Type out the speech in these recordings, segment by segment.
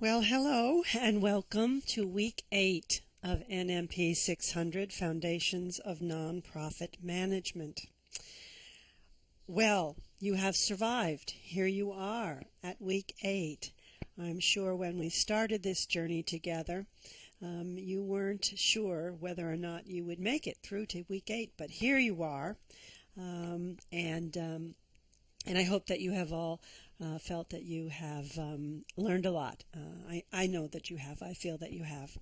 Well, hello and welcome to week 8 of NMP 600 Foundations of Nonprofit Management. Well, you have survived. Here you are at week 8. I'm sure when we started this journey together, you weren't sure whether or not you would make it through to week 8, but here you are. And I hope that you have all felt that you have learned a lot. I know that you have. I feel that you have.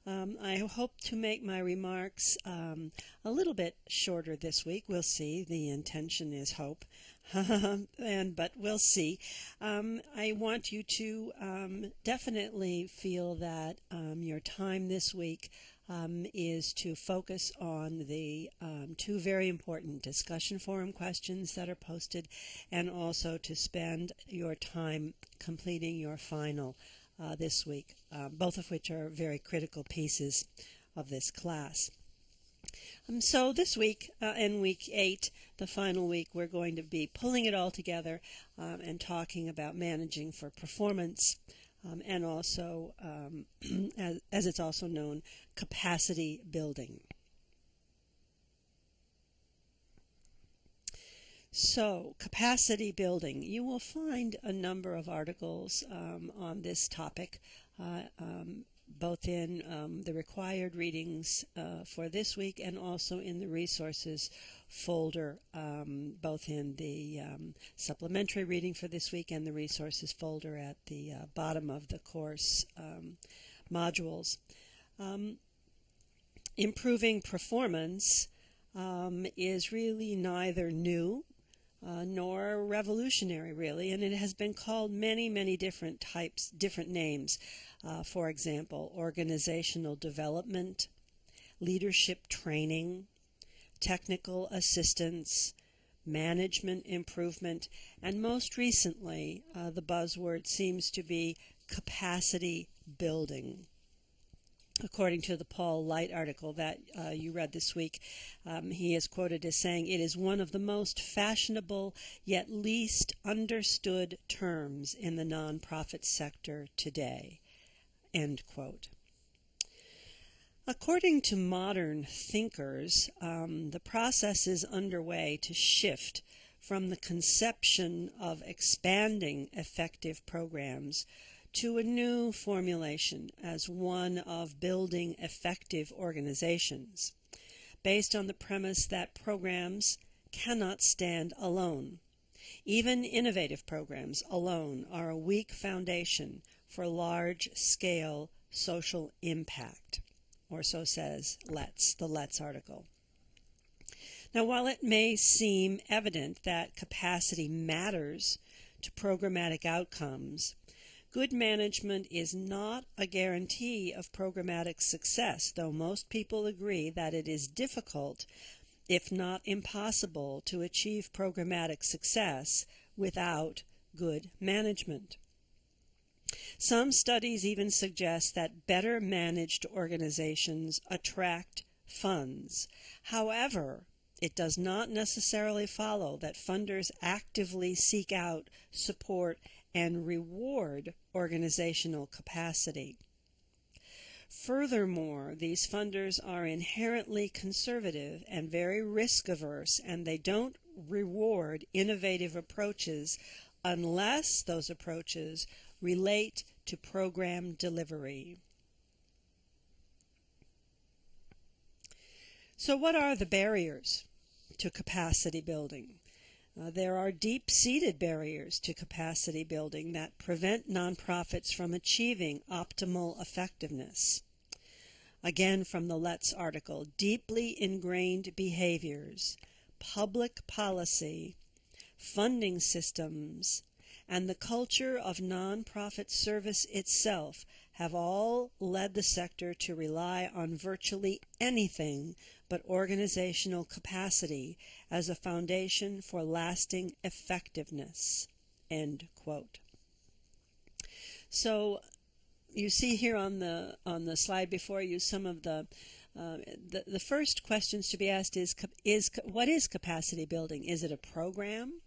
I hope to make my remarks a little bit shorter this week. We'll see. The intention is hope, but we'll see. I want you to definitely feel that your time this week is to focus on the two very important discussion forum questions that are posted, and also to spend your time completing your final this week, both of which are very critical pieces of this class. So this week, in week 8, the final week, we're going to be pulling it all together and talking about managing for performance, and also, as it's also known, capacity building. So, capacity building. You will find a number of articles on this topic, both in the required readings for this week and also in the resources folder, both in the supplementary reading for this week and the resources folder at the bottom of the course modules. Improving performance is really neither new nor revolutionary, really, and it has been called many different names. For example, organizational development, leadership training, technical assistance, management improvement, and most recently, the buzzword seems to be capacity building. According to the Paul Light article that you read this week, he is quoted as saying, "It is one of the most fashionable yet least understood terms in the nonprofit sector today." End quote. According to modern thinkers, the process is underway to shift from the conception of expanding effective programs to a new formulation as one of building effective organizations, based on the premise that programs cannot stand alone. Even innovative programs alone are a weak foundation for large-scale social impact, or so says the Letts article. Now, while it may seem evident that capacity matters to programmatic outcomes, good management is not a guarantee of programmatic success, though most people agree that it is difficult, if not impossible, to achieve programmatic success without good management. Some studies even suggest that better managed organizations attract funds. However, it does not necessarily follow that funders actively seek out, support, and reward organizational capacity. Furthermore, these funders are inherently conservative and very risk-averse, and they don't reward innovative approaches unless those approaches relate to program delivery. So what are the barriers to capacity building? There are deep-seated barriers to capacity building that prevent nonprofits from achieving optimal effectiveness. Again, from the Letts article, deeply ingrained behaviors, public policy, funding systems, and the culture of nonprofit service itself have all led the sector to rely on virtually anything but organizational capacity as a foundation for lasting effectiveness. End quote. So you see here on the slide before you some of the first questions to be asked is what is capacity building? Is it a program?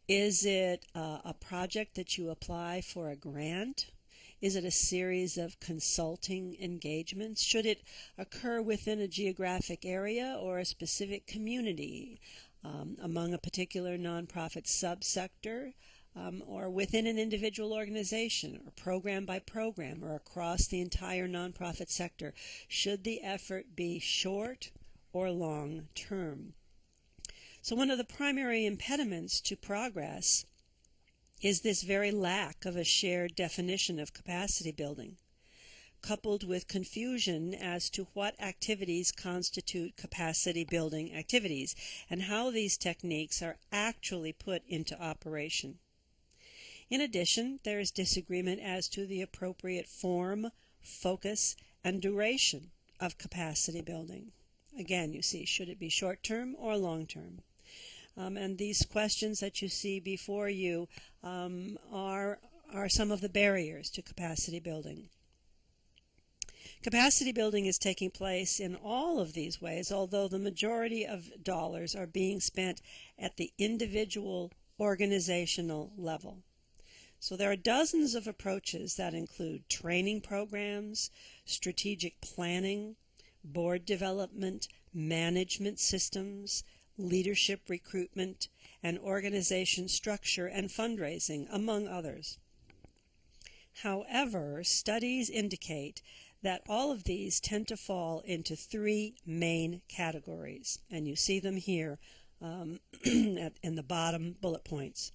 Is it a project that you apply for a grant? Is it a series of consulting engagements? Should it occur within a geographic area or a specific community, among a particular nonprofit subsector, or within an individual organization, or program by program, or across the entire nonprofit sector? Should the effort be short or long term? So one of the primary impediments to progress is this very lack of a shared definition of capacity building, coupled with confusion as to what activities constitute capacity building activities and how these techniques are actually put into operation. In addition, there is disagreement as to the appropriate form, focus, and duration of capacity building. Again, you see, should it be short-term or long-term? And these questions that you see before you are some of the barriers to capacity building. Capacity building is taking place in all of these ways, although the majority of dollars are being spent at the individual organizational level. So there are dozens of approaches that include training programs, strategic planning, board development, management systems, leadership recruitment, and organization structure and fundraising, among others. However, studies indicate that all of these tend to fall into three main categories, and you see them here in the bottom bullet points.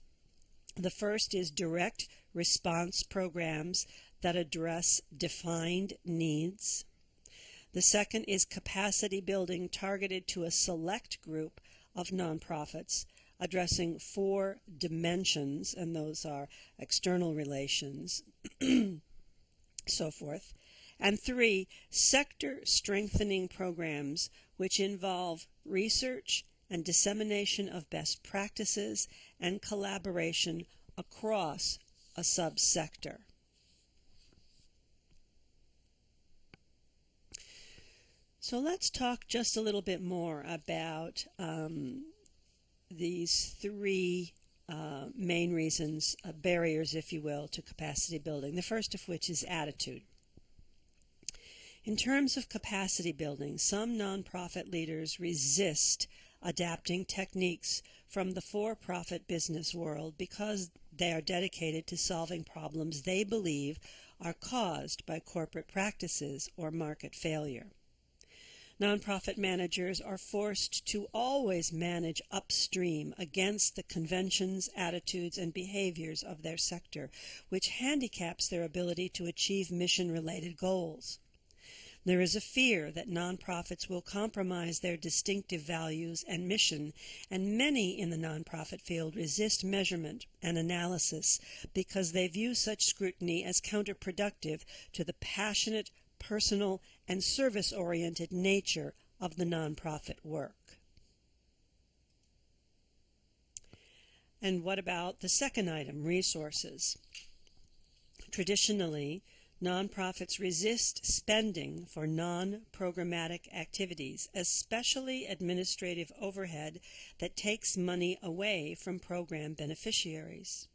The first is direct response programs that address defined needs. The second is capacity building targeted to a select group of nonprofits, addressing 4 dimensions, and those are external relations, so forth. And 3, sector strengthening programs, which involve research and dissemination of best practices and collaboration across a subsector. So let's talk just a little bit more about these 3 main reasons, barriers, if you will, to capacity building. The first of which is attitude. In terms of capacity building, some nonprofit leaders resist adapting techniques from the for-profit business world because they are dedicated to solving problems they believe are caused by corporate practices or market failure. Nonprofit managers are forced to always manage upstream against the conventions, attitudes, and behaviors of their sector, which handicaps their ability to achieve mission-related goals. There is a fear that nonprofits will compromise their distinctive values and mission, and many in the nonprofit field resist measurement and analysis because they view such scrutiny as counterproductive to the passionate, personal, and service-oriented nature of the nonprofit work. And what about the second item, resources? Traditionally, nonprofits resist spending for non-programmatic activities, especially administrative overhead that takes money away from program beneficiaries.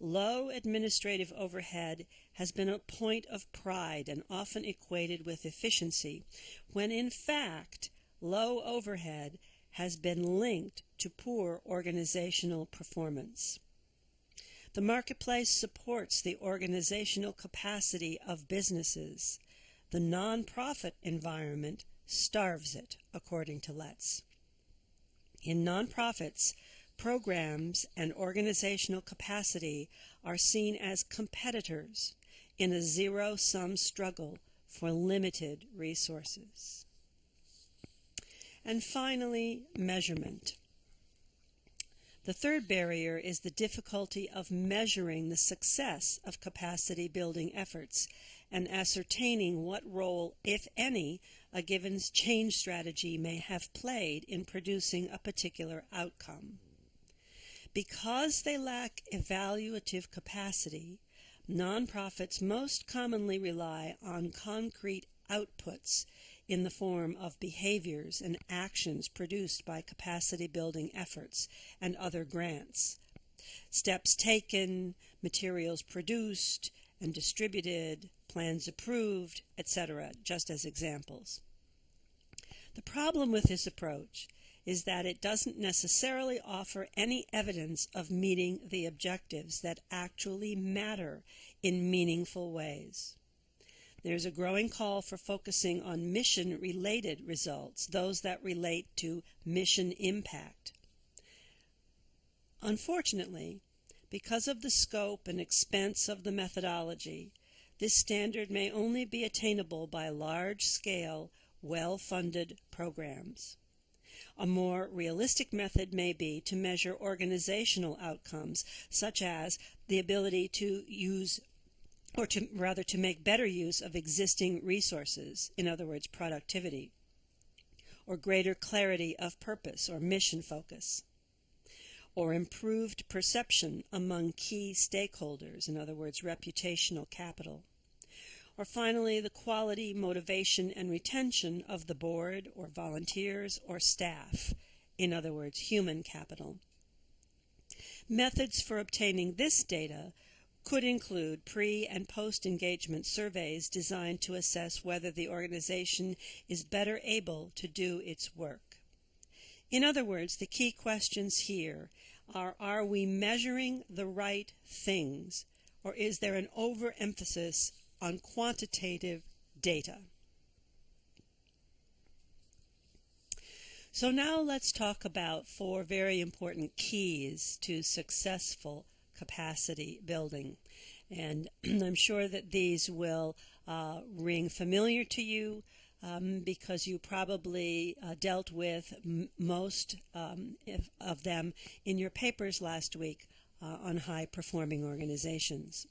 Low administrative overhead has been a point of pride and often equated with efficiency, when in fact low overhead has been linked to poor organizational performance. The marketplace supports the organizational capacity of businesses. The nonprofit environment starves it, according to Letts. In nonprofits, programs and organizational capacity are seen as competitors in a zero-sum struggle for limited resources. And finally, measurement. The third barrier is the difficulty of measuring the success of capacity building efforts and ascertaining what role, if any, a given change strategy may have played in producing a particular outcome. Because they lack evaluative capacity, nonprofits most commonly rely on concrete outputs in the form of behaviors and actions produced by capacity building efforts and other grants. Steps taken, materials produced, and distributed, plans approved, etc., just as examples. The problem with this approach is that it doesn't necessarily offer any evidence of meeting the objectives that actually matter in meaningful ways. There's a growing call for focusing on mission-related results, those that relate to mission impact. Unfortunately, because of the scope and expense of the methodology, this standard may only be attainable by large-scale, well-funded programs. A more realistic method may be to measure organizational outcomes, such as the ability to use, or to make better use of existing resources, in other words, productivity, or greater clarity of purpose or mission focus, or improved perception among key stakeholders, in other words, reputational capital. Or finally, the quality, motivation, and retention of the board or volunteers or staff, in other words, human capital. Methods for obtaining this data could include pre- and post-engagement surveys designed to assess whether the organization is better able to do its work. In other words, the key questions here are we measuring the right things, or is there an overemphasis on quantitative data? So now let's talk about 4 very important keys to successful capacity building. And I'm sure that these will ring familiar to you because you probably dealt with most of them in your papers last week on high-performing organizations.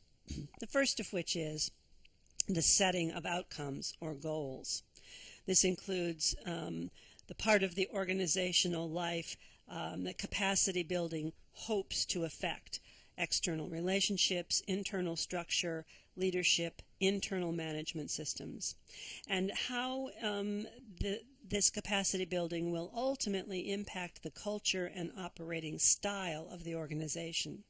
The first of which is the setting of outcomes or goals. This includes the part of the organizational life that capacity building hopes to affect: external relationships, internal structure, leadership, internal management systems, and how this capacity building will ultimately impact the culture and operating style of the organization.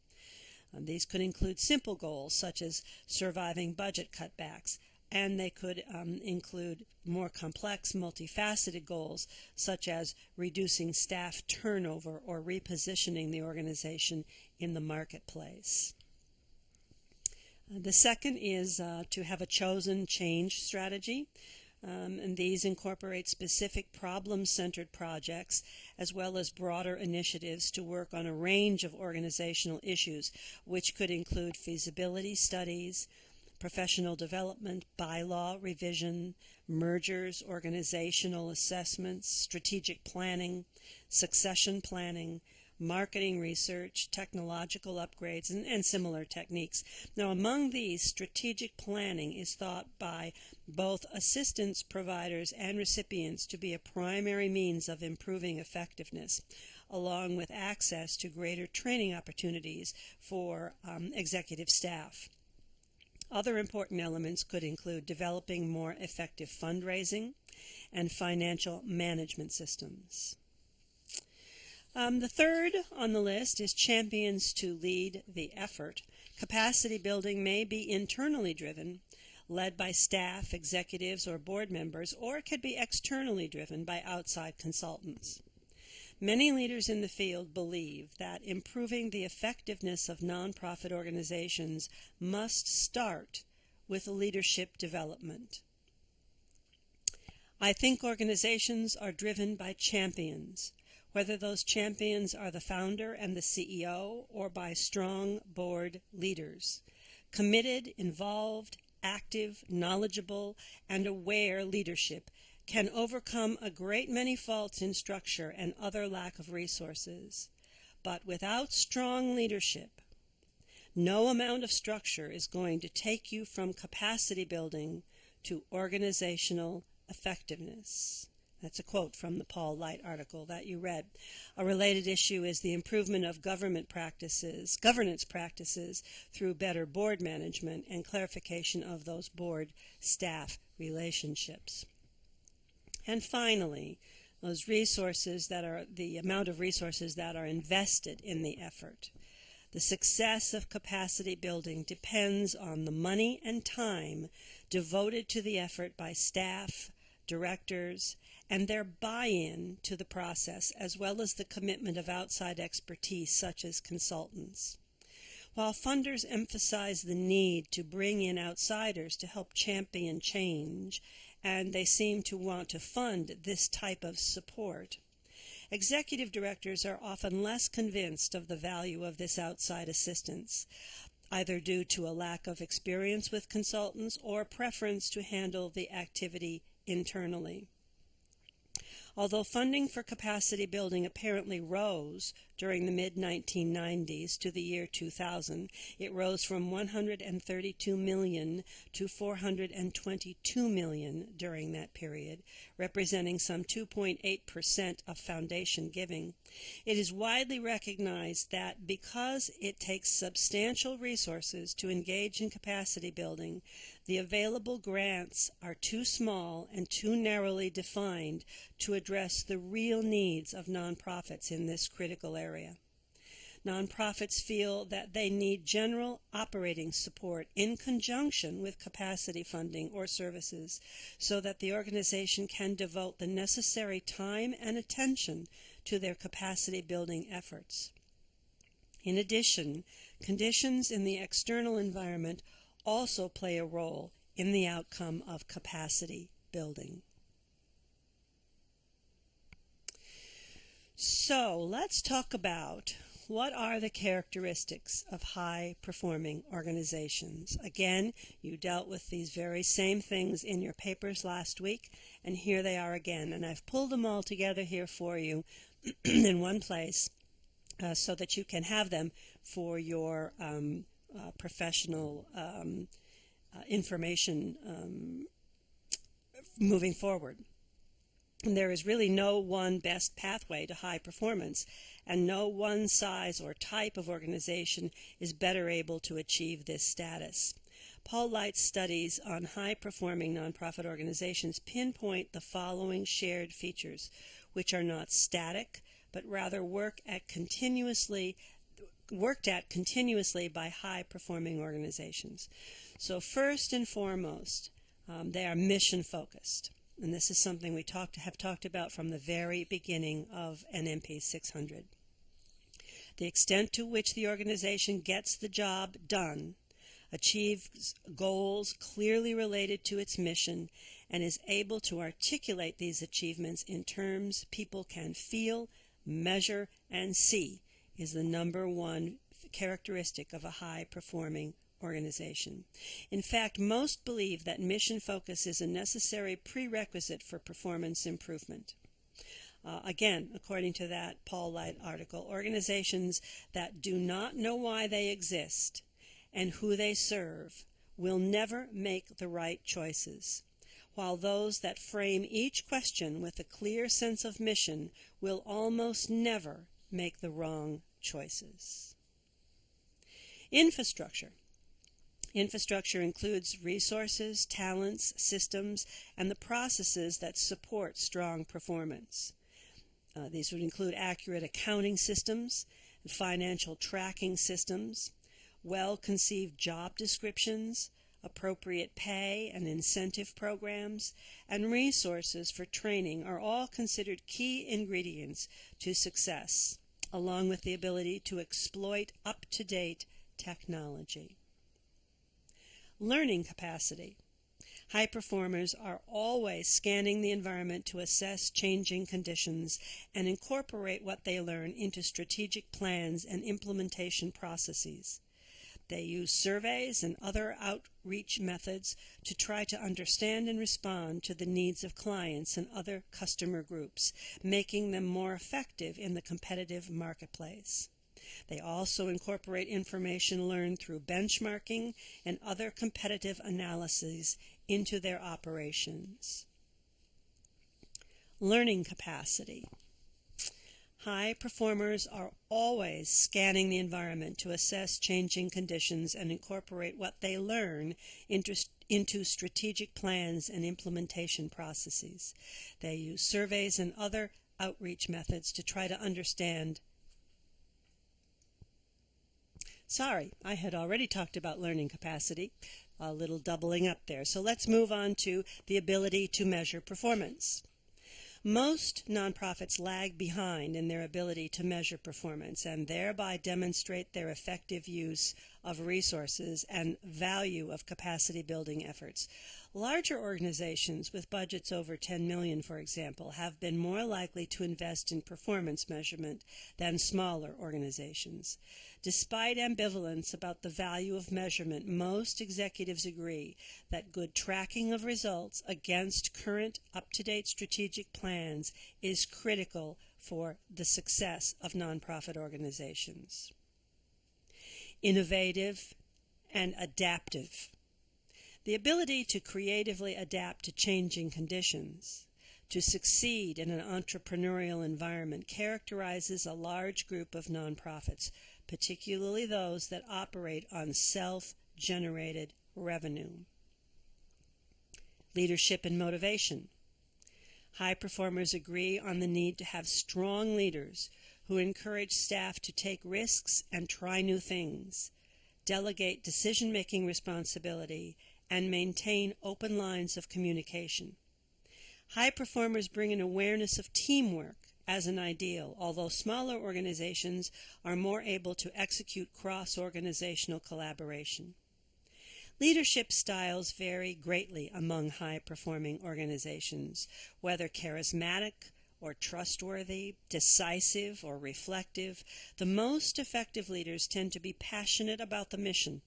These could include simple goals such as surviving budget cutbacks, and they could include more complex, multifaceted goals such as reducing staff turnover or repositioning the organization in the marketplace. The second is to have a chosen change strategy. And these incorporate specific problem-centered projects as well as broader initiatives to work on a range of organizational issues, which could include feasibility studies, professional development, bylaw revision, mergers, organizational assessments, strategic planning, succession planning, marketing research, technological upgrades, and similar techniques. Now, among these, strategic planning is thought by both assistance providers and recipients to be a primary means of improving effectiveness, along with access to greater training opportunities for executive staff. Other important elements could include developing more effective fundraising and financial management systems. The third on the list is champions to lead the effort. Capacity building may be internally driven, led by staff, executives, or board members, or it could be externally driven by outside consultants. Many leaders in the field believe that improving the effectiveness of nonprofit organizations must start with leadership development. I think organizations are driven by champions, whether those champions are the founder and the CEO or by strong board leaders. Committed, involved, active, knowledgeable, and aware leadership can overcome a great many faults in structure and other lack of resources. But without strong leadership, no amount of structure is going to take you from capacity building to organizational effectiveness. That's a quote from the Paul Light article that you read. A related issue is the improvement of governance practices through better board management and clarification of those board-staff relationships. And finally, those resources that are the amount of resources that are invested in the effort. The success of capacity building depends on the money and time devoted to the effort by staff, directors, and their buy-in to the process, as well as the commitment of outside expertise such as consultants. While funders emphasize the need to bring in outsiders to help champion change, and they seem to want to fund this type of support, executive directors are often less convinced of the value of this outside assistance, either due to a lack of experience with consultants or preference to handle the activity internally. Although funding for capacity building apparently rose during the mid-1990s to the year 2000, it rose from $132 million to $422 million during that period, representing some 2.8% of foundation giving. It is widely recognized that because it takes substantial resources to engage in capacity building, the available grants are too small and too narrowly defined to address the real needs of nonprofits in this critical area. Nonprofits feel that they need general operating support in conjunction with capacity funding or services so that the organization can devote the necessary time and attention to their capacity building efforts. In addition, conditions in the external environment also play a role in the outcome of capacity building. So let's talk about what are the characteristics of high-performing organizations. Again, you dealt with these very same things in your papers last week, and here they are again. And I've pulled them all together here for you in one place so that you can have them for your professional information moving forward. And there is really no one best pathway to high performance, and no one size or type of organization is better able to achieve this status. Paul Light's studies on high-performing nonprofit organizations pinpoint the following shared features, which are not static, but rather worked at continuously by high-performing organizations. So first and foremost, they are mission-focused. And this is something we have talked about from the very beginning of NMP 600. The extent to which the organization gets the job done, achieves goals clearly related to its mission, and is able to articulate these achievements in terms people can feel, measure, and see is the number one characteristic of a high-performing organization. In fact, most believe that mission focus is a necessary prerequisite for performance improvement. Again, according to that Paul Light article, organizations that do not know why they exist and who they serve will never make the right choices, while those that frame each question with a clear sense of mission will almost never make the wrong choices. Infrastructure. Infrastructure includes resources, talents, systems, and the processes that support strong performance. These would include accurate accounting systems, financial tracking systems, well-conceived job descriptions, appropriate pay and incentive programs, and resources for training are all considered key ingredients to success, along with the ability to exploit up-to-date technology. Learning capacity. High performers are always scanning the environment to assess changing conditions and incorporate what they learn into strategic plans and implementation processes. They use surveys and other outreach methods to try to understand and respond to the needs of clients and other customer groups, making them more effective in the competitive marketplace. They also incorporate information learned through benchmarking and other competitive analyses into their operations. Learning capacity. High performers are always scanning the environment to assess changing conditions and incorporate what they learn into strategic plans and implementation processes. They use surveys and other outreach methods to try to understand Sorry, I had already talked about learning capacity, a little doubling up there. So let's move on to the ability to measure performance. Most nonprofits lag behind in their ability to measure performance and thereby demonstrate their effective use of resources and value of capacity building efforts. Larger organizations with budgets over $10 million, for example, have been more likely to invest in performance measurement than smaller organizations. Despite ambivalence about the value of measurement, most executives agree that good tracking of results against current up-to-date strategic plans is critical for the success of nonprofit organizations. Innovative and adaptive. The ability to creatively adapt to changing conditions, to succeed in an entrepreneurial environment, characterizes a large group of nonprofits, particularly those that operate on self-generated revenue. Leadership and motivation. High performers agree on the need to have strong leaders who encourage staff to take risks and try new things, delegate decision-making responsibility, and maintain open lines of communication. High performers bring an awareness of teamwork as an ideal, although smaller organizations are more able to execute cross-organizational collaboration. Leadership styles vary greatly among high-performing organizations, whether charismatic or trustworthy, decisive or reflective. The most effective leaders tend to be passionate about the mission,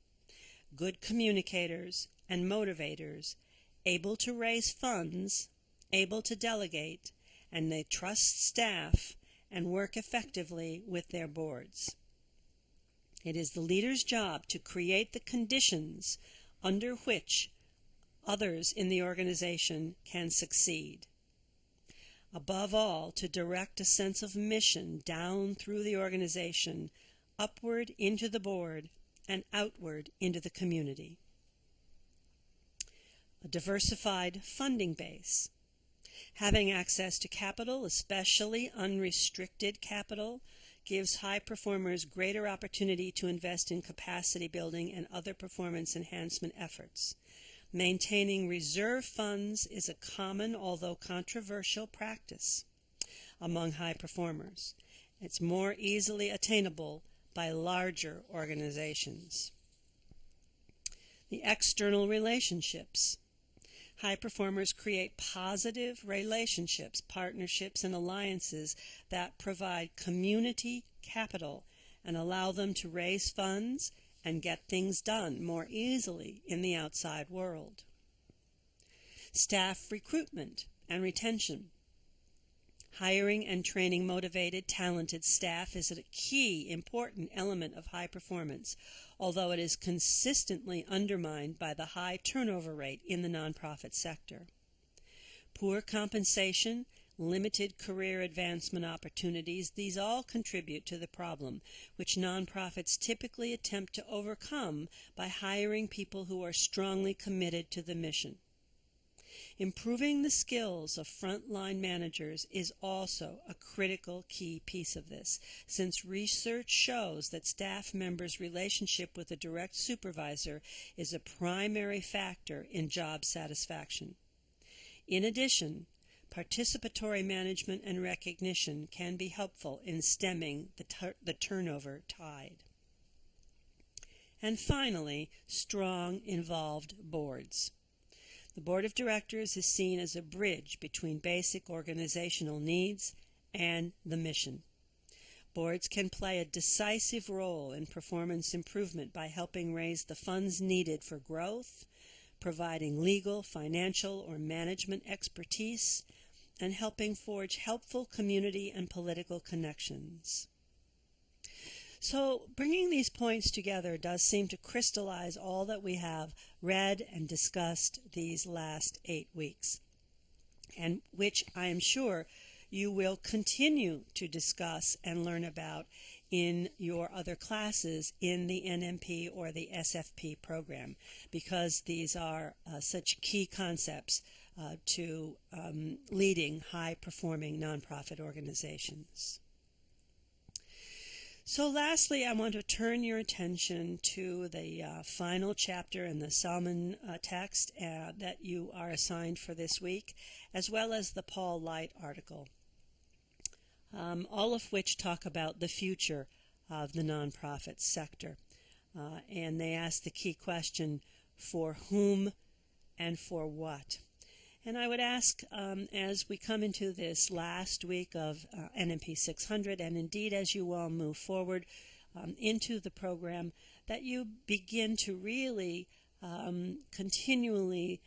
good communicators and motivators, able to raise funds, able to delegate, and they trust staff and work effectively with their boards. It is the leader's job to create the conditions under which others in the organization can succeed. Above all, to direct a sense of mission down through the organization, upward into the board, and outward into the community. A diversified funding base. Having access to capital, especially unrestricted capital, gives high performers greater opportunity to invest in capacity building and other performance enhancement efforts. Maintaining reserve funds is a common, although controversial, practice among high performers. It's more easily attainable by larger organizations. The external relationships. High performers create positive relationships, partnerships, and alliances that provide community capital and allow them to raise funds and get things done more easily in the outside world. Staff recruitment and retention. Hiring and training motivated, talented staff is a key, important element of high performance, although it is consistently undermined by the high turnover rate in the nonprofit sector. Poor compensation, limited career advancement opportunities, these all contribute to the problem, which nonprofits typically attempt to overcome by hiring people who are strongly committed to the mission. Improving the skills of frontline managers is also a critical key piece of this, since research shows that staff members' relationship with a direct supervisor is a primary factor in job satisfaction. In addition, participatory management and recognition can be helpful in stemming the turnover tide. And finally, strong, involved boards. The board of directors is seen as a bridge between basic organizational needs and the mission. Boards can play a decisive role in performance improvement by helping raise the funds needed for growth, providing legal, financial, or management expertise, and helping forge helpful community and political connections. So bringing these points together does seem to crystallize all that we have read and discussed these last 8 weeks, and which I am sure you will continue to discuss and learn about in your other classes in the NMP or the SFP program, because these are such key concepts to leading high-performing nonprofit organizations. So lastly, I want to turn your attention to the final chapter in the Salmon text that you are assigned for this week, as well as the Paul Light article, all of which talk about the future of the nonprofit sector. And they ask the key question, for whom and for what? And I would ask, as we come into this last week of NMP 600, and indeed as you all move forward into the program, that you begin to really continually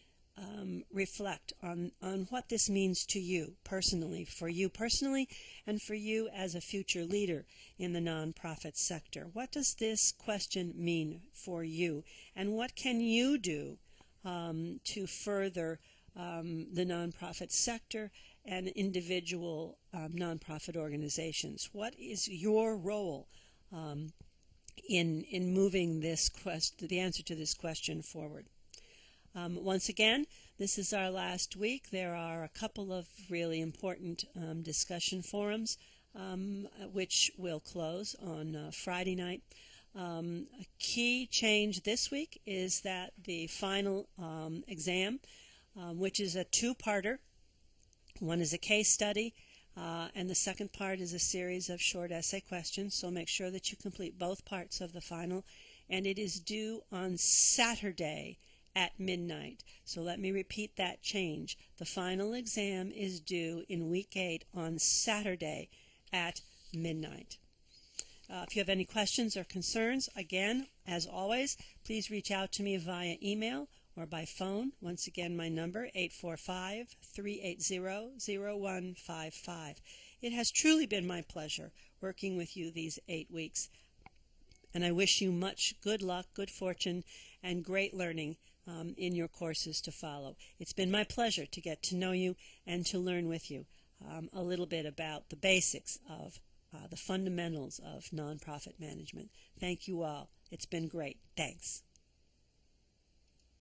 reflect on what this means to you personally, and for you as a future leader in the nonprofit sector. What does this question mean for you, and what can you do to further the nonprofit sector and individual nonprofit organizations? What is your role in moving the answer to this question forward? Once again, this is our last week. There are a couple of really important discussion forums which will close on Friday night. A key change this week is that the final exam, which is a two-parter. One is a case study, and the second part is a series of short essay questions. So make sure that you complete both parts of the final, and it is due on Saturday at midnight. So let me repeat that change. The final exam is due in week 8 on Saturday at midnight. If you have any questions or concerns, again, as always, please reach out to me via email or by phone. Once again, my number, 845-380-0155. It has truly been my pleasure working with you these 8 weeks, and I wish you much good luck, good fortune, and great learning in your courses to follow. It's been my pleasure to get to know you and to learn with you a little bit about the basics of the fundamentals of nonprofit management. Thank you all. It's been great. Thanks.